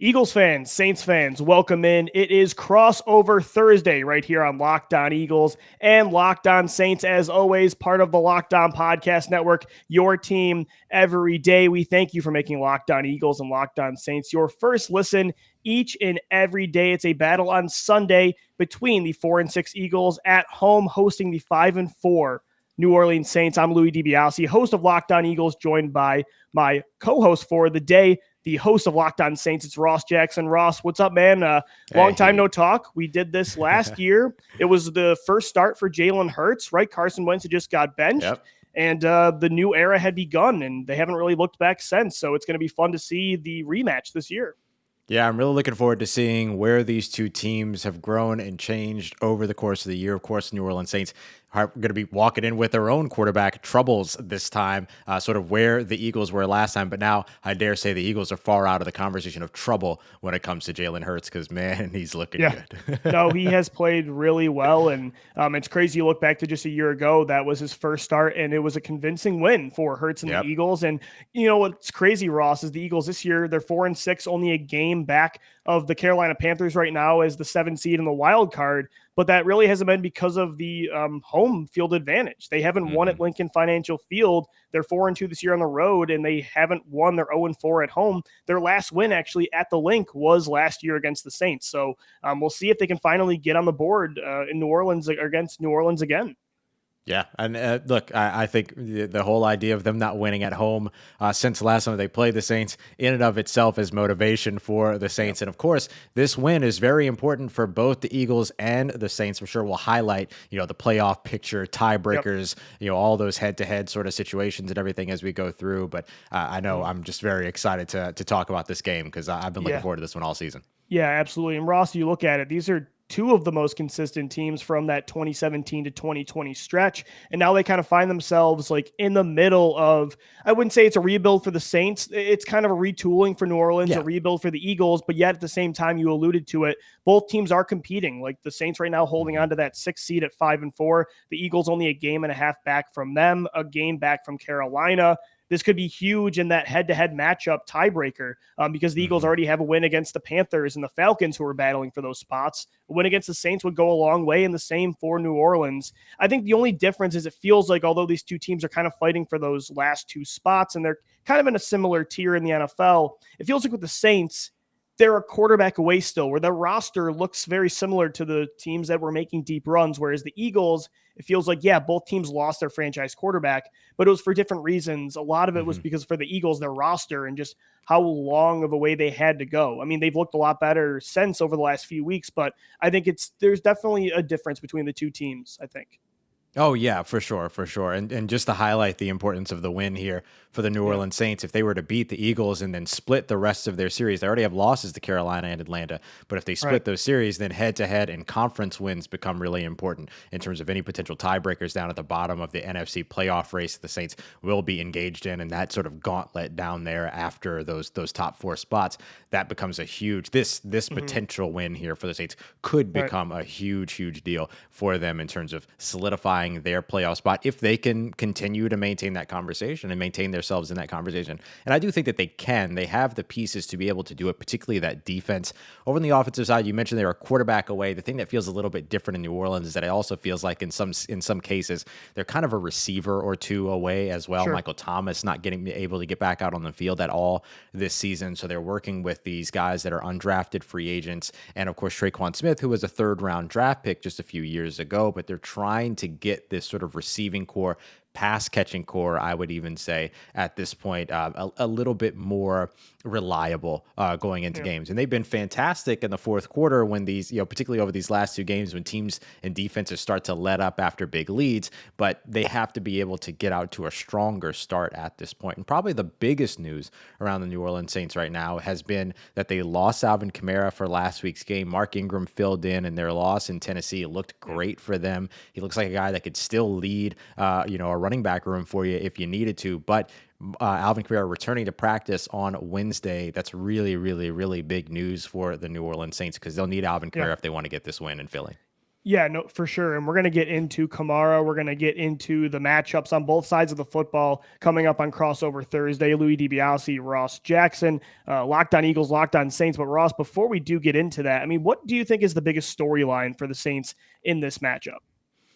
Eagles fans, Saints fans, welcome in. It is crossover Thursday right here on Locked On Eagles and Locked On Saints. As always, part of the Locked On Podcast Network, your team every day. We thank you for making Locked On Eagles and Locked On Saints your first listen each and every day. It's a battle on Sunday between the 4-6 Eagles at home hosting the 5-4 New Orleans Saints. I'm Louie DiBiase, host of Locked On Eagles, joined by my co-host for the day, the host of Locked On Saints. It's Ross Jackson. Ross, what's up, man? Long time no talk. We did this last year. It was the first start for Jalen Hurts, right? Carson Wentz had just got benched. Yep. And the new era had begun, and they haven't really looked back since. So it's going to be fun to see the rematch this year. Yeah, I'm really looking forward to seeing where these two teams have grown and changed over the course of the year. Of course, New Orleans Saints are going to be walking in with their own quarterback troubles this time, sort of where the Eagles were last time. But now I dare say the Eagles are far out of the conversation of trouble when it comes to Jalen Hurts because, man, he's looking good. No, he has played really well. And it's crazy you look back to just a year ago. That was his first start, and it was a convincing win for Hurts and the Eagles. And, you know, what's crazy, Ross, is the Eagles this year, they're 4-6, only a game back of the Carolina Panthers right now as the 7th seed in the wild card. But that really hasn't been because of the home field advantage. They haven't won at Lincoln Financial Field. They're 4-2 this year on the road, and they haven't won. They're 0-4 at home. Their last win actually at the Link was last year against the Saints. So we'll see if they can finally get on the board in New Orleans against New Orleans again. Yeah, and look, I think the whole idea of them not winning at home since the last time they played the Saints in and of itself is motivation for the Saints. And of course, this win is very important for both the Eagles and the Saints. I'm sure we'll highlight, the playoff picture, tiebreakers, all those head-to-head sort of situations and everything as we go through. But I know I'm just very excited to talk about this game because I've been looking forward to this one all season. Yeah, absolutely. And Ross, you look at it, these are two of the most consistent teams from that 2017 to 2020 stretch. And now they kind of find themselves like in the middle of, I wouldn't say it's a rebuild for the Saints. It's kind of a retooling for New Orleans, a rebuild for the Eagles. But yet at the same time, you alluded to it, both teams are competing. Like the Saints right now holding on to that 6th seed at 5-4. The Eagles only a game and a half back from them, a game back from Carolina. This could be huge in that head-to-head matchup tiebreaker because the Eagles already have a win against the Panthers and the Falcons who are battling for those spots. A win against the Saints would go a long way, and the same for New Orleans. I think the only difference is it feels like although these two teams are kind of fighting for those last two spots and they're kind of in a similar tier in the NFL, it feels like with the Saints, they're a quarterback away still, where their roster looks very similar to the teams that were making deep runs, whereas the Eagles, it feels like, both teams lost their franchise quarterback, but it was for different reasons. A lot of it was because for the Eagles, their roster and just how long of a way they had to go. I mean, they've looked a lot better since over the last few weeks, but I think there's definitely a difference between the two teams, I think. Oh, yeah, for sure. And just to highlight the importance of the win here for the New Orleans Saints, if they were to beat the Eagles and then split the rest of their series, they already have losses to Carolina and Atlanta. But if they split those series, then head-to-head and conference wins become really important in terms of any potential tiebreakers down at the bottom of the NFC playoff race the Saints will be engaged in. And that sort of gauntlet down there after those top 4 spots, that becomes a huge, this potential win here for the Saints could become a huge deal for them in terms of solidifying their playoff spot if they can continue to maintain that conversation and maintain themselves in that conversation. And I do think that they can. They have the pieces to be able to do it, particularly that defense. Over on the offensive side, you mentioned they're a quarterback away. The thing that feels a little bit different in New Orleans is that it also feels like in some cases, they're kind of a receiver or two away as well. Sure. Michael Thomas not able to get back out on the field at all this season. So they're working with these guys that are undrafted free agents. And of course, Traquan Smith, who was a 3rd-round draft pick just a few years ago, but they're trying to get this sort of receiving core, pass catching core, I would even say at this point, a little bit more reliable going into games. And they've been fantastic in the fourth quarter when these, particularly over these last 2 games when teams and defenses start to let up after big leads, but they have to be able to get out to a stronger start at this point. And probably the biggest news around the New Orleans Saints right now has been that they lost Alvin Kamara for last week's game. Mark Ingram filled in their loss in Tennessee. It looked great for them. He looks like a guy that could still lead, a running back room for you if you needed to, but Alvin Kamara returning to practice on Wednesday. That's really big news for the New Orleans Saints because they'll need Alvin Kamara if they want to get this win in Philly. Yeah, no, for sure. And we're going to get into Kamara. We're going to get into the matchups on both sides of the football coming up on Crossover Thursday. Louie DiBiase, Ross Jackson, Locked On Eagles, Locked On Saints. But Ross, before we do get into that, I mean, what do you think is the biggest storyline for the Saints in this matchup?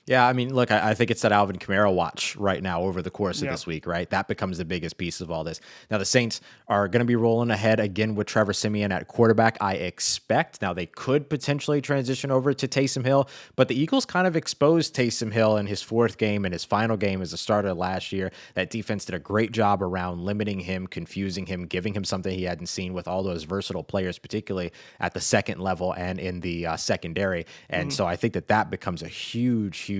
Yeah, I mean, look, I think it's that Alvin Kamara watch right now over the course of Yeah. this week, right? That becomes the biggest piece of all this. Now, the Saints are going to be rolling ahead again with Trevor Siemian at quarterback, I expect. Now, they could potentially transition over to Taysom Hill, but the Eagles kind of exposed Taysom Hill in his fourth game and his final game as a starter last year. That defense did a great job around limiting him, confusing him, giving him something he hadn't seen with all those versatile players, particularly at the second level and in the secondary. And Mhm. so I think that becomes a huge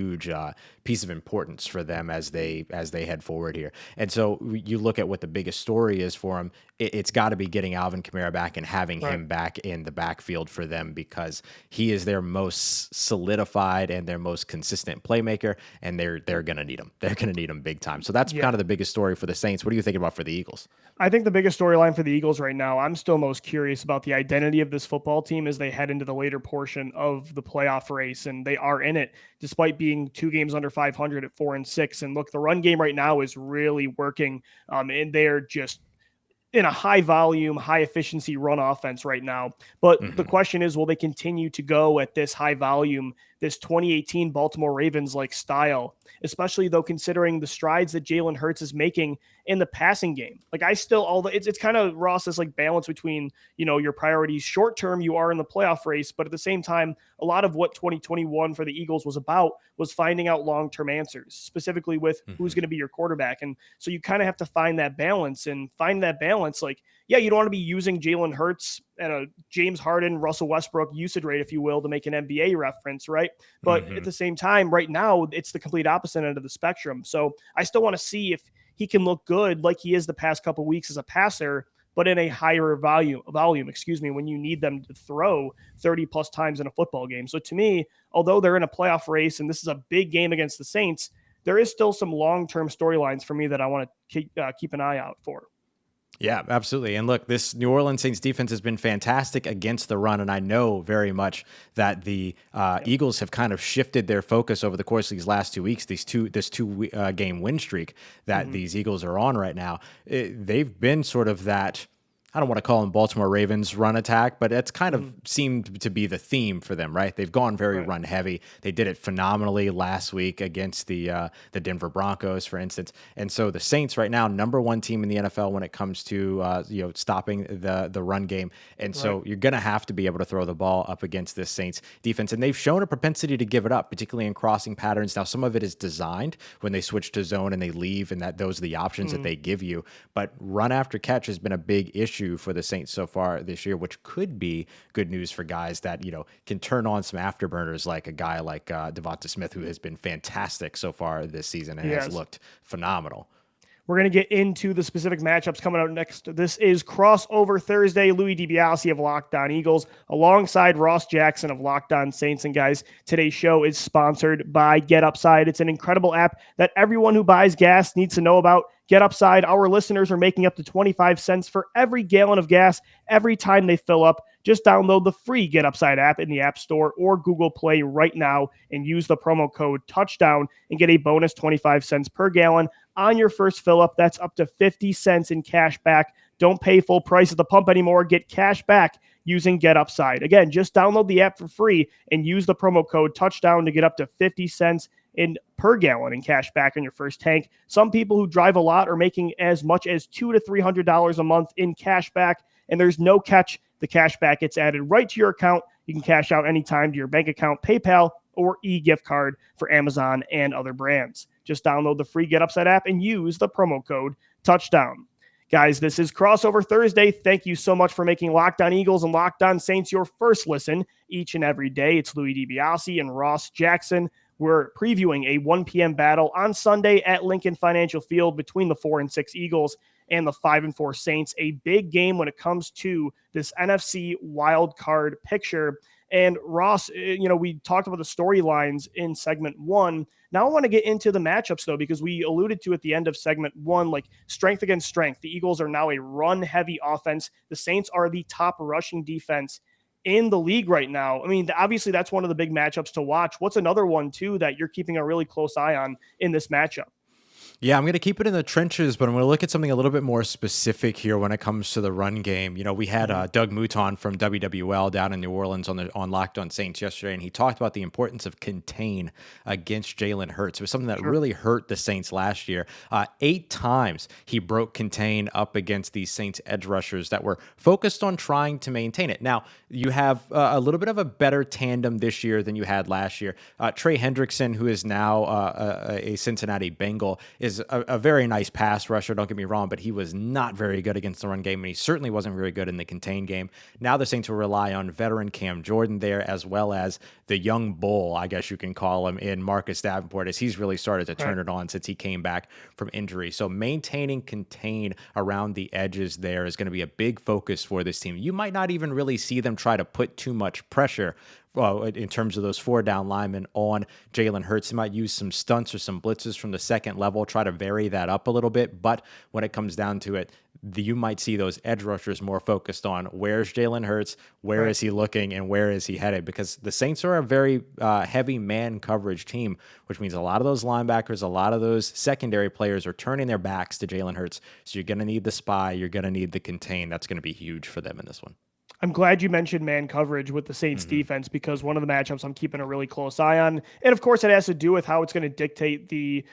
piece of importance for them as they head forward here. And so you look at what the biggest story is for them. It's got to be getting Alvin Kamara back and having Right. him back in the backfield for them, because he is their most solidified and their most consistent playmaker, and they're gonna need him. They're gonna need him big time. So that's Yeah. kind of the biggest story for the Saints. What do you think about for the Eagles? I think the biggest storyline for the Eagles right now, I'm still most curious about the identity of this football team as they head into the later portion of the playoff race. And they are in it despite being 2 games under 500 at 4-6. And look, the run game right now is really working. And they're just in a high volume, high efficiency run offense right now. But the Hmm. question is, will they continue to go at this high volume, this 2018 Baltimore Ravens like style, especially though considering the strides that Jalen Hurts is making in the passing game? Like I still, it's kind of Ross, this like balance between, your priorities short term, you are in the playoff race, but at the same time, a lot of what 2021 for the Eagles was about was finding out long term answers, specifically with who's Hmm. going to be your quarterback. And so you kind of have to find that balance and find that balance. Like, yeah, you don't want to be using Jalen Hurts at a James Harden, Russell Westbrook usage rate, if you will, to make an NBA reference, right? But at Hmm. the same time, right now, it's the complete opposite end of the spectrum. So I still want to see if he can look good like he is the past couple of weeks as a passer, but in a higher volume, when you need them to throw 30 plus times in a football game. So to me, although they're in a playoff race and this is a big game against the Saints, there is still some long-term storylines for me that I want to keep an eye out for. Yeah, absolutely. And look, this New Orleans Saints defense has been fantastic against the run. And I know very much that the Yep. Eagles have kind of shifted their focus over the course of these last 2 weeks, this two game win streak that Mm-hmm. these Eagles are on right now. They've been sort of that. I don't want to call them Baltimore Ravens run attack, but it's kind Mm-hmm. of seemed to be the theme for them, right? They've gone very Right. run heavy. They did it phenomenally last week against the Denver Broncos, for instance. And so the Saints right now, number one team in the NFL when it comes to stopping the run game. And Right. so you're going to have to be able to throw the ball up against this Saints defense. And they've shown a propensity to give it up, particularly in crossing patterns. Now, some of it is designed when they switch to zone and they leave, and that those are the options that Mm-hmm. they give you. But run after catch has been a big issue for the Saints so far this year, which could be good news for guys that can turn on some afterburners, like a guy like DeVonta Smith, who has been fantastic so far this season and has Yes. looked phenomenal. We're going to get into the specific matchups coming out next. This is Crossover Thursday. Louie DiBiase of Locked On Eagles alongside Ross Jackson of Locked On Saints. And guys, today's show is sponsored by Get Upside. It's an incredible app that everyone who buys gas needs to know about. Get Upside. Our listeners are making up to 25 cents for every gallon of gas every time they fill up. Just download the free Get Upside app in the App Store or Google Play right now and use the promo code Touchdown and get a bonus 25 cents per gallon on your first fill up. That's up to 50 cents in cash back. Don't pay full price at the pump anymore. Get cash back using Get Upside. Again, just download the app for free and use the promo code Touchdown to get up to 50 cents in per gallon in cash back on your first tank. Some people who drive a lot are making as much as $200 to $300 a month in cash back, and there's no catch. The cash back gets added right to your account. You can cash out anytime to your bank account, PayPal, or e-gift card for Amazon and other brands. Just download the free Get Upside app and use the promo code Touchdown. Guys, this is Crossover Thursday. Thank you so much for making Locked On Eagles and Locked On Saints your first listen each and every day. It's Louie DiBiase and Ross Jackson. We're previewing a 1 p.m. battle on Sunday at Lincoln Financial Field between the 4-6 Eagles and the 5-4 Saints. A big game when it comes to this NFC wild card picture. And Ross, we talked about the storylines in segment one. Now I want to get into the matchups, though, because we alluded to at the end of segment one, like strength against strength. The Eagles are now a run-heavy offense. The Saints are the top rushing defense in the league right now. I mean, obviously that's one of the big matchups to watch. What's another one too that you're keeping a really close eye on in this matchup? Yeah, I'm going to keep it in the trenches, but I'm going to look at something a little bit more specific here when it comes to the run game. You know, we had Mhm. Doug Mouton from WWL down in New Orleans on Locked On Saints yesterday, and he talked about the importance of contain against Jalen Hurts. It was something that Sure. really hurt the Saints last year. 8 times he broke contain up against these Saints edge rushers that were focused on trying to maintain it. Now, you have a little bit of a better tandem this year than you had last year. Trey Hendrickson, who is now a Cincinnati Bengal, is a very nice pass rusher. Don't get me wrong, but he was not very good against the run game, and he certainly wasn't very good in the contained game. Now the Saints will rely on veteran Cam Jordan there, as well as the young bull, I guess you can call him, in Marcus Davenport, as he's really started to turn Right. it on since he came back from injury. So maintaining contain around the edges there is going to be a big focus for this team. You might not even really see them try to put too much pressure in terms of those 4 down linemen on Jalen Hurts. They might use some stunts or some blitzes from the second level, try to vary that up a little bit. But when it comes down to it, you might see those edge rushers more focused on where's Jalen Hurts, where Right. is he looking, and where is he headed? Because the Saints are a very heavy man coverage team, which means a lot of those linebackers, a lot of those secondary players are turning their backs to Jalen Hurts. So you're going to need the spy, you're going to need the contain. That's going to be huge for them in this one. I'm glad you mentioned man coverage with the Saints Hmm. defense because one of the matchups I'm keeping a really close eye on. And of course it has to do with how it's going to dictate the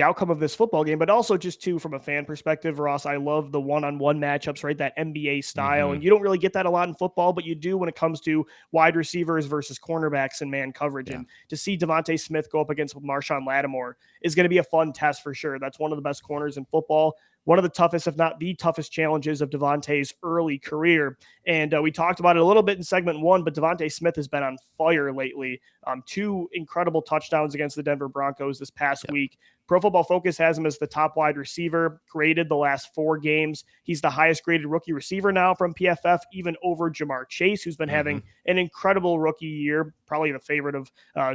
outcome of this football game, but also just too from a fan perspective, Ross, I love the one-on-one matchups, right? That NBA style. Hmm. And you don't really get that a lot in football, but you do when it comes to wide receivers versus cornerbacks and man coverage. Yeah. And to see DeVonta Smith go up against Marshon Lattimore is going to be a fun test for sure. That's one of the best corners in football. One of the toughest, if not the toughest challenges of DeVonta's early career. And we talked about it a little bit in segment one, but DeVonta Smith has been on fire lately. 2 incredible touchdowns against the Denver Broncos this past Yep. week. Pro Football Focus has him as the top wide receiver, graded the last 4 games. He's the highest graded rookie receiver now from PFF, even over Jamar Chase, who's been Hmm. having an incredible rookie year, probably the favorite of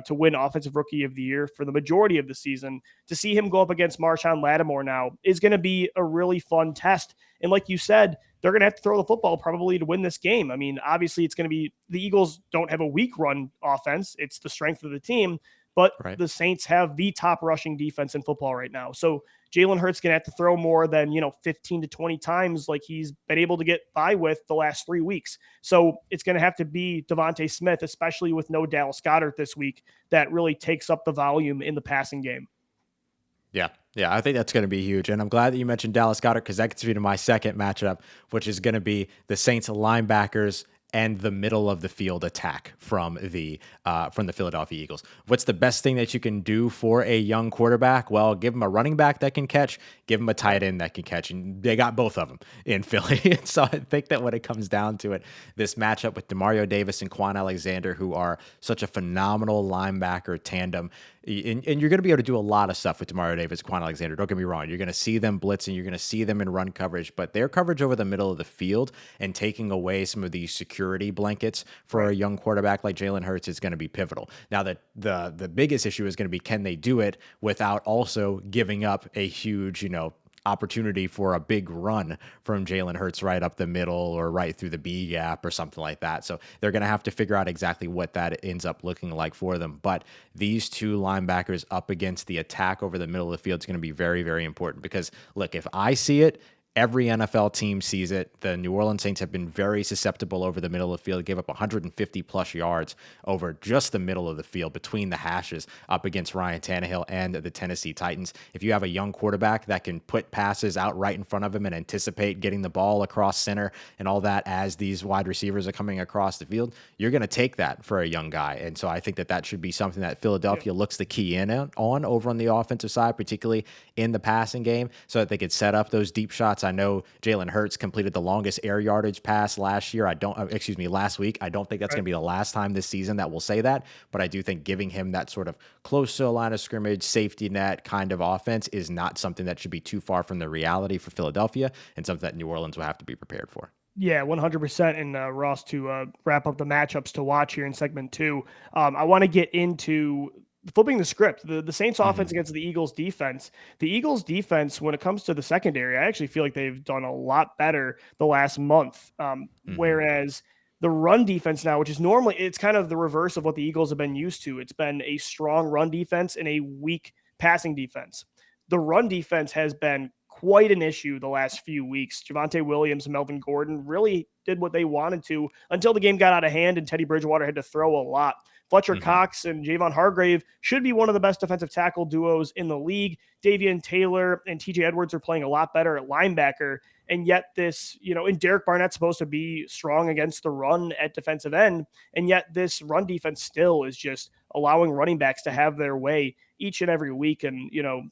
to win Offensive Rookie of the Year for the majority of the season. To see him go up against Marshon Lattimore now is going to be a really fun test. And like you said, they're going to have to throw the football probably to win this game. I mean, obviously, it's going to be the Eagles don't have a weak run offense, it's the strength of the team, but Right. the Saints have the top rushing defense in football right now. So Jalen Hurts going to have to throw more than, 15 to 20 times like he's been able to get by with the last 3 weeks. So it's going to have to be DeVonta Smith, especially with no Dallas Goedert this week, that really takes up the volume in the passing game. Yeah. Yeah. I think that's going to be huge. And I'm glad that you mentioned Dallas Goedert because that gets me to my second matchup, which is going to be the Saints linebackers and the middle of the field attack from the Philadelphia Eagles. What's the best thing that you can do for a young quarterback? Well, give him a running back that can catch, give him a tight end that can catch, and they got both of them in Philly. So I think that when it comes down to it, this matchup with Demario Davis and Quan Alexander, who are such a phenomenal linebacker tandem, and you're going to be able to do a lot of stuff with Demario Davis, Quan Alexander. Don't get me wrong. You're going to see them blitzing. You're going to see them in run coverage, but their coverage over the middle of the field and taking away some of these security blankets for Right. a young quarterback like Jalen Hurts is going to be pivotal. Now, the biggest issue is going to be, can they do it without also giving up a huge, opportunity for a big run from Jalen Hurts right up the middle or right through the B gap or something like that. So they're going to have to figure out exactly what that ends up looking like for them. But these two linebackers up against the attack over the middle of the field is going to be very, very important because, look, if I see it, every NFL team sees it. The New Orleans Saints have been very susceptible over the middle of the field, gave up 150 plus yards over just the middle of the field between the hashes up against Ryan Tannehill and the Tennessee Titans. If you have a young quarterback that can put passes out right in front of him and anticipate getting the ball across center and all that as these wide receivers are coming across the field, you're going to take that for a young guy. And so I think that should be something that Philadelphia looks to key in on over on the offensive side, particularly in the passing game, so that they could set up those deep shots. I know Jalen Hurts completed the longest air yardage pass last week. I don't think that's going to be the last time this season that we'll say that, but I do think giving him that sort of close to a line of scrimmage, safety net kind of offense is not something that should be too far from the reality for Philadelphia and something that New Orleans will have to be prepared for. Yeah, 100%. And Ross, to wrap up the matchups to watch here in segment two, I want to get into flipping the script. The Saints Hmm. offense against the Eagles defense. The Eagles defense, when it comes to the secondary, I actually feel like they've done a lot better the last month. Hmm. Whereas The run defense now, which is normally, it's kind of the reverse of what the Eagles have been used to. It's been a strong run defense and a weak passing defense. The run defense has been quite an issue the last few weeks. Javonte Williams and Melvin Gordon really did what they wanted to until the game got out of hand and Teddy Bridgewater had to throw a lot. Fletcher Hmm. Cox and Javon Hargrave should be one of the best defensive tackle duos in the league. Davian Taylor and TJ Edwards are playing a lot better at linebacker. And yet this, and Derek Barnett's supposed to be strong against the run at defensive end. And yet this run defense still is just allowing running backs to have their way each and every week. And,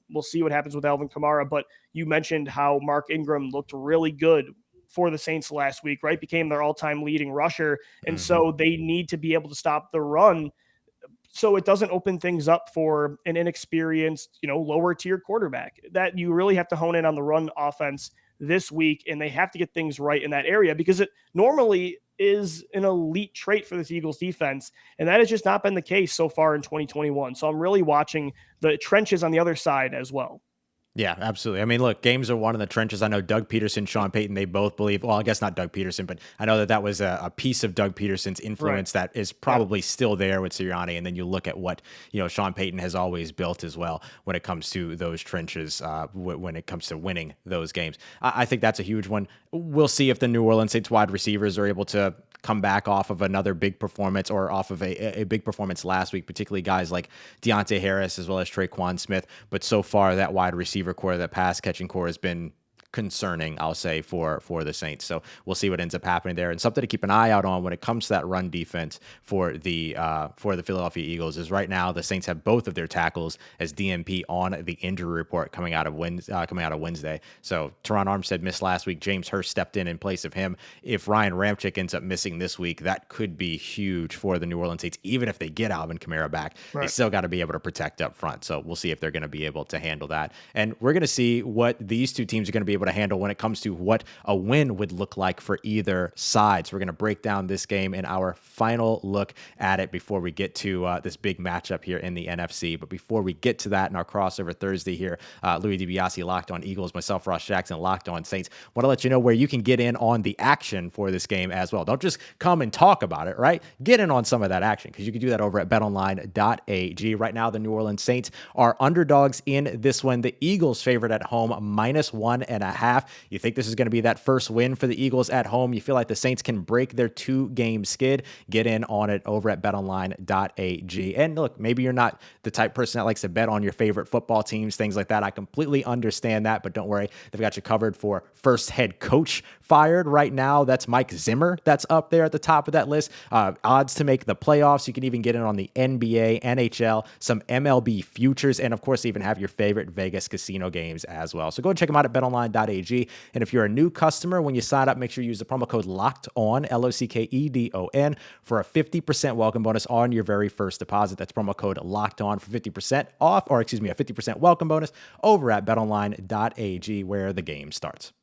we'll see what happens with Alvin Kamara. But you mentioned how Mark Ingram looked really good for the Saints last week, right? Became their all-time leading rusher. And Hmm. so they need to be able to stop the run so it doesn't open things up for an inexperienced, lower tier quarterback. That you really have to hone in on the run offense this week, and they have to get things right in that area because it normally is an elite trait for this Eagles defense, and that has just not been the case so far in 2021. So I'm really watching the trenches on the other side as well. Yeah, absolutely. I mean, look, games are won in the trenches. I know Doug Peterson, Sean Payton, they both believe, well, I guess not Doug Peterson, but I know that was a piece of Doug Peterson's influence that is probably still there with Sirianni. And then you look at what, Sean Payton has always built as well when it comes to those trenches, when it comes to winning those games. I think that's a huge one. We'll see if the New Orleans Saints wide receivers are able to come back off of another big performance or off of a big performance last week, particularly guys like Deontay Harris as well as Traquan Smith. But so far, that wide receiver core, that pass catching core has been concerning, I'll say, for the Saints. So we'll see what ends up happening there. And something to keep an eye out on when it comes to that run defense for the Philadelphia Eagles is right now the Saints have both of their tackles as DNP on the injury report coming out of Wednesday. So Teron Armstead missed last week. James Hurst stepped in place of him. If Ryan Ramczyk ends up missing this week, that could be huge for the New Orleans Saints. Even if they get Alvin Kamara back, they still got to be able to protect up front. So we'll see if they're going to be able to handle that. And we're going to see what these two teams are going to be able to handle when it comes to what a win would look like for either side. So we're going to break down this game in our final look at it before we get to this big matchup here in the NFC. But before we get to that in our crossover Thursday here, Louie DiBiase, Locked On Eagles, myself, Ross Jackson, Locked On Saints, want to let you know where you can get in on the action for this game as well. Don't just come and talk about it, right? Get in on some of that action because you can do that over at betonline.ag. Right now, the New Orleans Saints are underdogs in this one. The Eagles favored at home, -1.5. You think this is going to be that first win for the Eagles at home? You feel like the Saints can break their 2-game skid? Get in on it over at betonline.ag. And look, maybe you're not the type of person that likes to bet on your favorite football teams, things like that. I completely understand that, but don't worry. They've got you covered for first head coach fired right now. That's Mike Zimmer. That's up there at the top of that list. Odds to make the playoffs. You can even get in on the NBA, NHL, some MLB futures, and of course, even have your favorite Vegas casino games as well. So go and check them out at betonline.ag. And if you're a new customer, when you sign up, make sure you use the promo code LOCKEDON, LOCKEDON, for a 50% welcome bonus on your very first deposit. That's promo code LOCKEDON for 50% off, or excuse me, a 50% welcome bonus over at betonline.ag, where the game starts.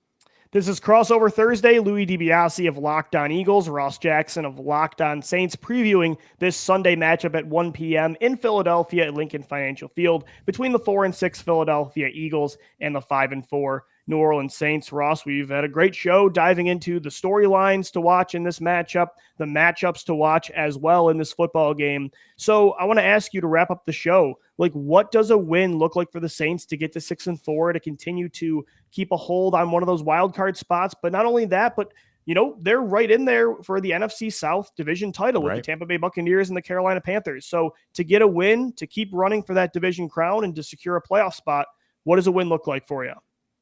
This is Crossover Thursday. Louie DiBiase of Locked On Eagles, Ross Jackson of Locked On Saints, previewing this Sunday matchup at 1 p.m. in Philadelphia at Lincoln Financial Field between the 4-6 Philadelphia Eagles and the 5-4 New Orleans Saints. Ross, we've had a great show diving into the storylines to watch in this matchup, the matchups to watch as well in this football game. So I want to ask you to wrap up the show. Like, what does a win look like for the Saints to get to 6-4, to continue to keep a hold on one of those wild card spots? But not only that, but they're right in there for the NFC South division title with the Tampa Bay Buccaneers and the Carolina Panthers. So to get a win, to keep running for that division crown and to secure a playoff spot, what does a win look like for you?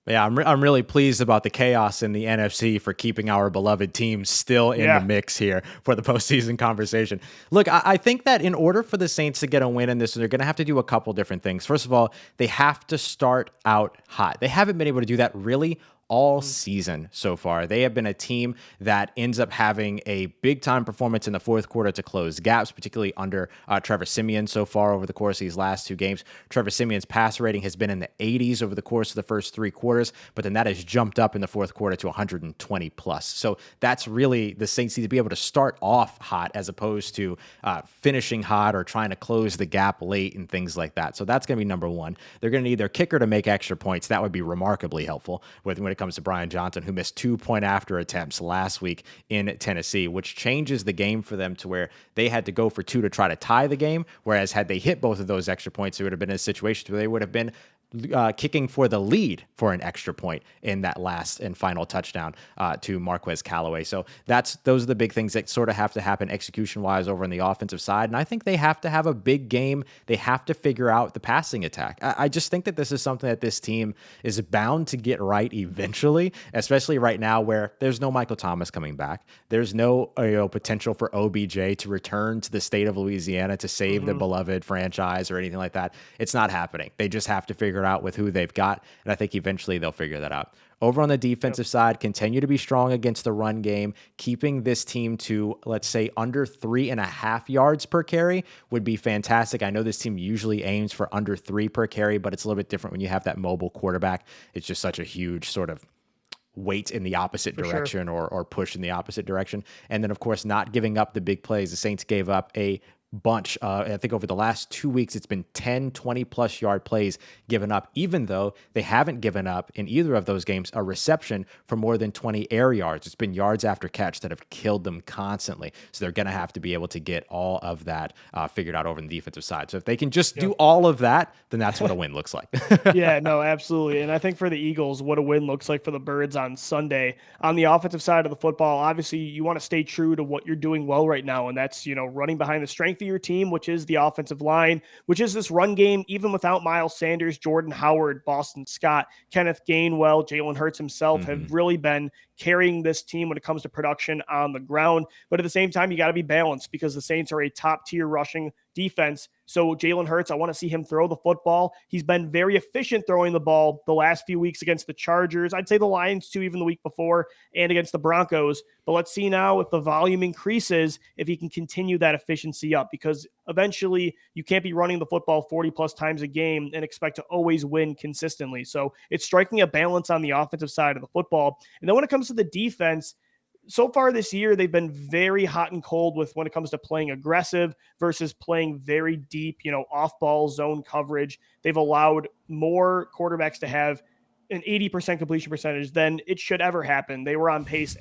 Yeah, I'm really pleased about the chaos in the NFC for keeping our beloved team still in the mix here for the postseason conversation. Look, I think that in order for the Saints to get a win in this, they're going to have to do a couple different things. First of all, they have to start out hot. They haven't been able to do that really all season so far. They have been a team that ends up having a big time performance in the fourth quarter to close gaps, particularly under Trevor Siemian so far over the course of these last 2 games. Trevor Siemian's pass rating has been in the 80s over the course of the first 3 quarters, but then that has jumped up in the fourth quarter to 120 plus. So that's really the Saints need to be able to start off hot as opposed to finishing hot or trying to close the gap late and things like that. So that's going to be number one. They're going to need their kicker to make extra points. That would be remarkably helpful when it comes to Brian Johnson, who missed 2-point after attempts last week in Tennessee, which changes the game for them to where they had to go for 2 to try to tie the game. Whereas had they hit both of those extra points, it would have been a situation where they would have been kicking for the lead for an extra point in that last and final touchdown to Marquez Callaway. So those are the big things that sort of have to happen execution-wise over on the offensive side. And I think they have to have a big game. They have to figure out the passing attack. I just think that this is something that this team is bound to get right eventually, especially right now where there's no Michael Thomas coming back. There's no potential for OBJ to return to the state of Louisiana to save the beloved franchise or anything like that. It's not happening. They just have to figure it out with who they've got, and I think eventually they'll figure that out. Over on the defensive side, continue to be strong against the run game. Keeping this team to, let's say, under 3.5 yards per carry would be fantastic. I know this team usually aims for under 3 per carry, but it's a little bit different when you have that mobile quarterback. It's just such a huge sort of weight in the opposite direction or push in the opposite direction. And then, of course, not giving up the big plays. The Saints gave up a bunch. I think over the last 2 weeks, it's been 10, 20+ yard plays given up, even though they haven't given up in either of those games a reception for more than 20 air yards. It's been yards after catch that have killed them constantly. So they're going to have to be able to get all of that figured out over on the defensive side. So if they can just do all of that, then that's what a win looks like. Yeah, no, absolutely. And I think for the Eagles, what a win looks like for the Birds on Sunday. On the offensive side of the football, obviously you want to stay true to what you're doing well right now. And that's, running behind the strength of your team, which is the offensive line, which is this run game, even without Miles Sanders, Jordan Howard, Boston Scott, Kenneth Gainwell, Jalen Hurts himself have really been carrying this team when it comes to production on the ground. But at the same time, you got to be balanced because the Saints are a top tier rushing defense. So Jalen Hurts, I want to see him throw the football. He's been very efficient throwing the ball the last few weeks against the Chargers. I'd say the Lions too, even the week before, and against the Broncos. But let's see now if the volume increases, if he can continue that efficiency up, because eventually you can't be running the football 40+ times a game and expect to always win consistently. So it's striking a balance on the offensive side of the football. And then when it comes to the defense, so far this year, they've been very hot and cold with when it comes to playing aggressive versus playing very deep, off-ball zone coverage. They've allowed more quarterbacks to have an 80% completion percentage than it should ever happen. They were on pace,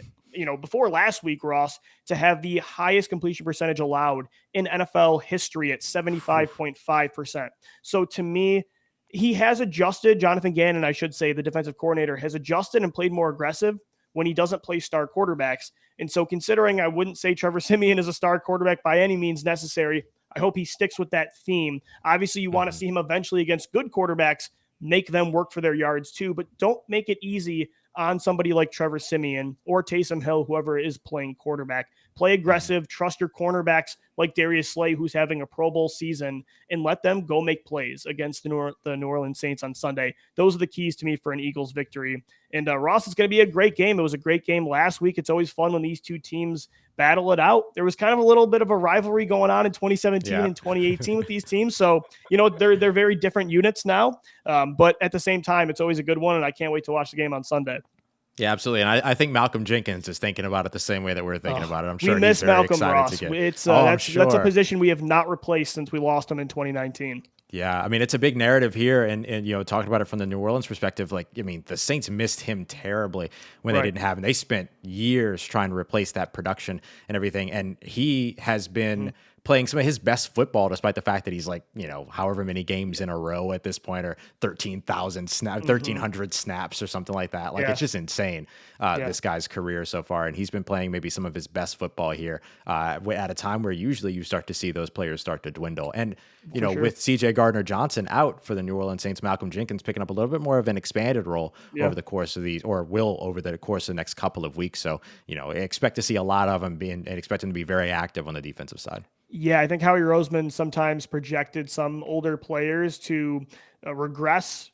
before last week, Ross, to have the highest completion percentage allowed in NFL history at 75.5%. So to me, he has adjusted. Jonathan Gannon, I should say, the defensive coordinator, has adjusted and played more aggressive when he doesn't play star quarterbacks. And so considering I wouldn't say Trevor Siemian is a star quarterback by any means necessary, I hope he sticks with that theme. Obviously, you want to see him eventually against good quarterbacks, make them work for their yards too, but don't make it easy on somebody like Trevor Siemian or Taysom Hill, whoever is playing quarterback. Play aggressive, trust your cornerbacks like Darius Slay, who's having a Pro Bowl season, and let them go make plays against the New Orleans Saints on Sunday. Those are the keys to me for an Eagles victory. And Ross, it's going to be a great game. It was a great game last week. It's always fun when these two teams battle it out. There was kind of a little bit of a rivalry going on in 2017 and 2018 with these teams. So, they're very different units now. But at the same time, it's always a good one, and I can't wait to watch the game on Sunday. Yeah, absolutely. And I think Malcolm Jenkins is thinking about it the same way that we're thinking about it. I'm sure we miss he's very Malcolm, excited Ross. to get. It's Sure. that's a position we have not replaced since we lost him in 2019. Yeah, I mean, it's a big narrative here, and talking about it from the New Orleans perspective, the Saints missed him terribly when they didn't have him. They spent years trying to replace that production and everything, and he has been playing some of his best football, despite the fact that he's however many games in a row at this point, or 1,300 snaps or something like that. It's just insane, this guy's career so far. And he's been playing maybe some of his best football here at a time where usually you start to see those players start to dwindle. And, with CJ Gardner-Johnson out for the New Orleans Saints, Malcolm Jenkins picking up a little bit more of an expanded role over the course of over the course of the next couple of weeks. So, expect to see a lot of him and expect him to be very active on the defensive side. Yeah, I think Howie Roseman sometimes projected some older players to regress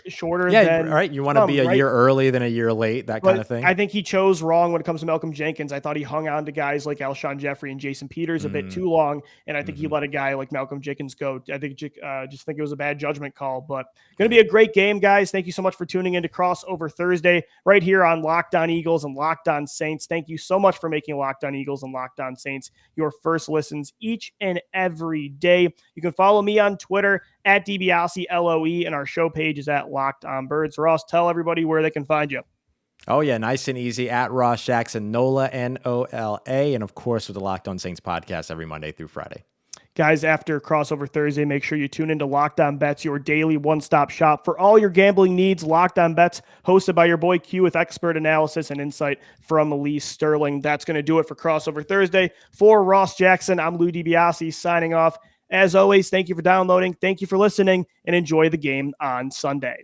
shorter than. Yeah, right. You want to be a year early than a year late, that kind of thing. I think he chose wrong when it comes to Malcolm Jenkins. I thought he hung on to guys like Alshon Jeffrey and Jason Peters a bit too long, and I think he let a guy like Malcolm Jenkins go. I think just think it was a bad judgment call, but going to be a great game, guys. Thank you so much for tuning in to Crossover Thursday right here on Locked On Eagles and Locked On Saints. Thank you so much for making Locked On Eagles and Locked On Saints your first listens each and every day. You can follow me on Twitter at DiBiase LOE, and our show page is at Locked On Birds. Ross, tell everybody where they can find you. Oh, yeah, nice and easy at Ross Jackson, Nola, Nola. And of course, with the Locked On Saints podcast every Monday through Friday. Guys, after Crossover Thursday, make sure you tune into Locked On Bets, your daily one-stop shop for all your gambling needs. Locked On Bets, hosted by your boy Q with expert analysis and insight from Lee Sterling. That's going to do it for Crossover Thursday. For Ross Jackson, I'm Lou DiBiase signing off. As always, thank you for downloading, thank you for listening, and enjoy the game on Sunday.